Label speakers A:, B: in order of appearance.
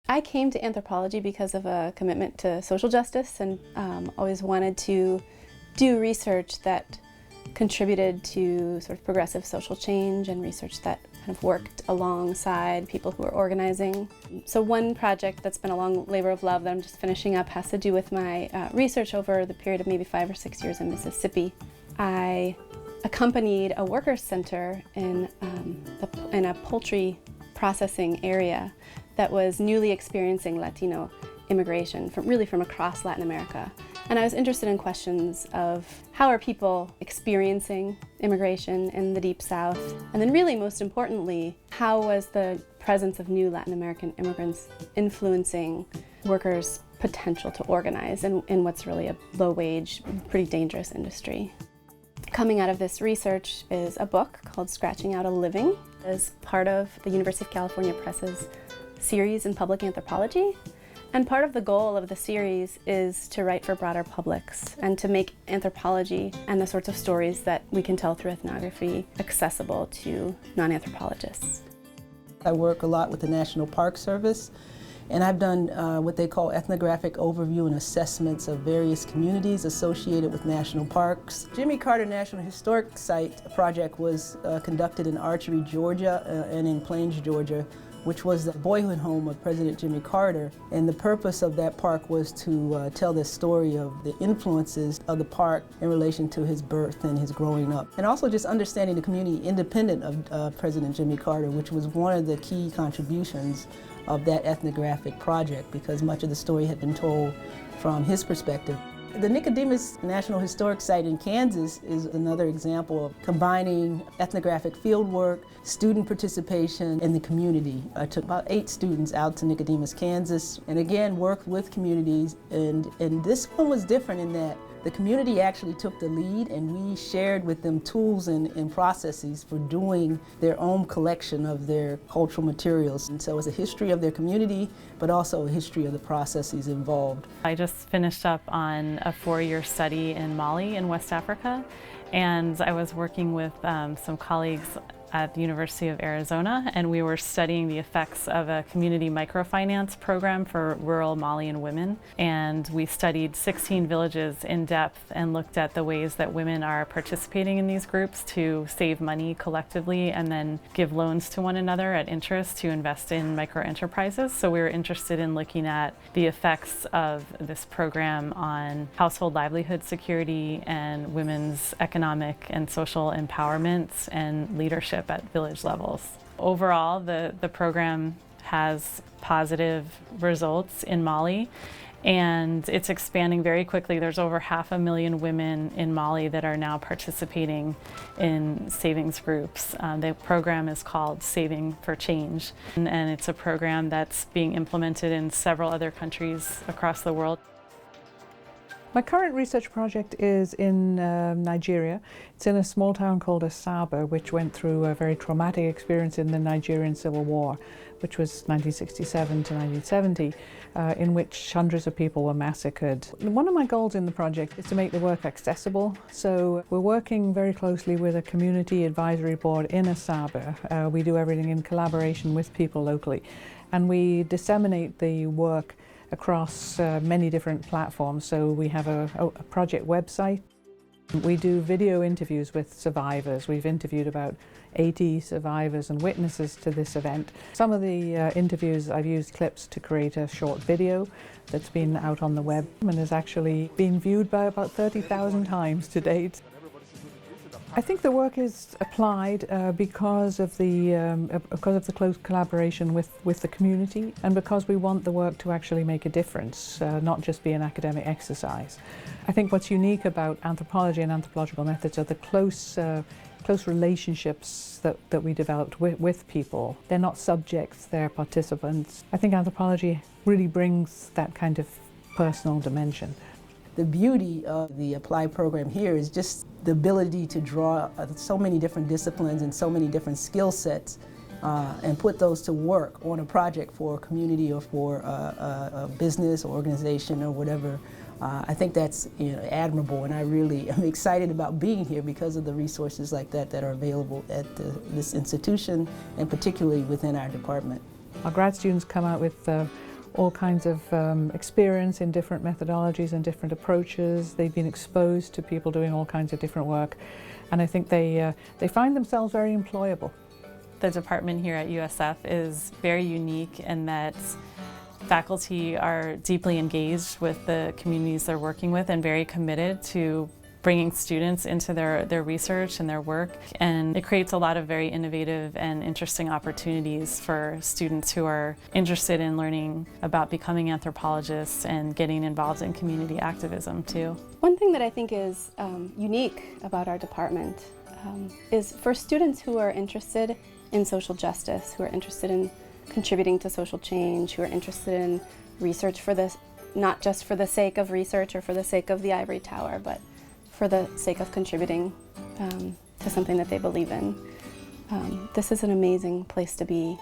A: I came to anthropology because of a commitment to social justice and always wanted to do research that contributed to sort of progressive social change and research that kind of worked alongside people who are organizing. So one project that's been a long labor of love that I'm just finishing up has to do with my research over the period of maybe 5 or 6 years in Mississippi. I accompanied a workers' center in a poultry processing area that was newly experiencing Latino immigration from across Latin America. And I was interested in questions of how are people experiencing immigration in the Deep South? And then really most importantly, how was the presence of new Latin American immigrants influencing workers' potential to organize in what's really a low-wage, pretty dangerous industry? Coming out of this research is a book called Scratching Out a Living, as part of the University of California Press's series in public anthropology. And part of the goal of the series is to write for broader publics and to make anthropology and the sorts of stories that we can tell through ethnography accessible to non-anthropologists.
B: I work a lot with the National Park Service, and I've done what they call ethnographic overview and assessments of various communities associated with national parks. Jimmy Carter National Historic Site project was conducted in Archery, Georgia, and in Plains, Georgia, which was the boyhood home of President Jimmy Carter. And the purpose of that park was to tell the story of the influences of the park in relation to his birth and his growing up. And also just understanding the community independent of President Jimmy Carter, which was one of the key contributions of that ethnographic project, because much of the story had been told from his perspective. The Nicodemus National Historic Site in Kansas is another example of combining ethnographic fieldwork, student participation in the community. I took about 8 students out to Nicodemus, Kansas, and again worked with communities. And this one was different in that the community actually took the lead, and we shared with them tools and processes for doing their own collection of their cultural materials. And so it's a history of their community, but also a history of the processes involved.
C: I just finished up on a 4-year study in Mali in West Africa, and I was working with some colleagues at the University of Arizona, and we were studying the effects of a community microfinance program for rural Malian women. And we studied 16 villages in depth and looked at the ways that women are participating in these groups to save money collectively and then give loans to one another at interest to invest in micro enterprises. So we were interested in looking at the effects of this program on household livelihood security and women's economic and social empowerment and leadership at village levels. Overall, the program has positive results in Mali, and it's expanding very quickly. There's over 500,000 women in Mali that are now participating in savings groups. The program is called Saving for Change, and it's a program that's being implemented in several other countries across the world.
D: My current research project is in Nigeria. It's in a small town called Asaba, which went through a very traumatic experience in the Nigerian Civil War, which was 1967 to 1970, in which hundreds of people were massacred. One of my goals in the project is to make the work accessible. So we're working very closely with a community advisory board in Asaba. We do everything in collaboration with people locally, and we disseminate the work across many different platforms. So we have a project website. We do video interviews with survivors. We've interviewed about 80 survivors and witnesses to this event. Some of the interviews, I've used clips to create a short video that's been out on the web and has actually been viewed by about 30,000 times to date. I think the work is applied because of the close collaboration with the community, and because we want the work to actually make a difference, not just be an academic exercise. I think what's unique about anthropology and anthropological methods are the close relationships that we developed with people. They're not subjects, they're participants. I think anthropology really brings that kind of personal dimension.
B: The beauty of the applied program here is just the ability to draw so many different disciplines and so many different skill sets and put those to work on a project for a community or for a business or organization or whatever. I think that's admirable, and I really am excited about being here because of the resources like that that are available at this institution and particularly within our department.
D: Our grad students come out with all kinds of experience in different methodologies and different approaches. They've been exposed to people doing all kinds of different work, and I think they find themselves very employable.
C: The department here at USF is very unique in that faculty are deeply engaged with the communities they're working with and very committed to bringing students into their research and their work, and it creates a lot of very innovative and interesting opportunities for students who are interested in learning about becoming anthropologists and getting involved in community activism too.
A: One thing that I think is unique about our department is for students who are interested in social justice, who are interested in contributing to social change, who are interested in research for this, not just for the sake of research or for the sake of the ivory tower, but for the sake of contributing to something that they believe in. This is an amazing place to be.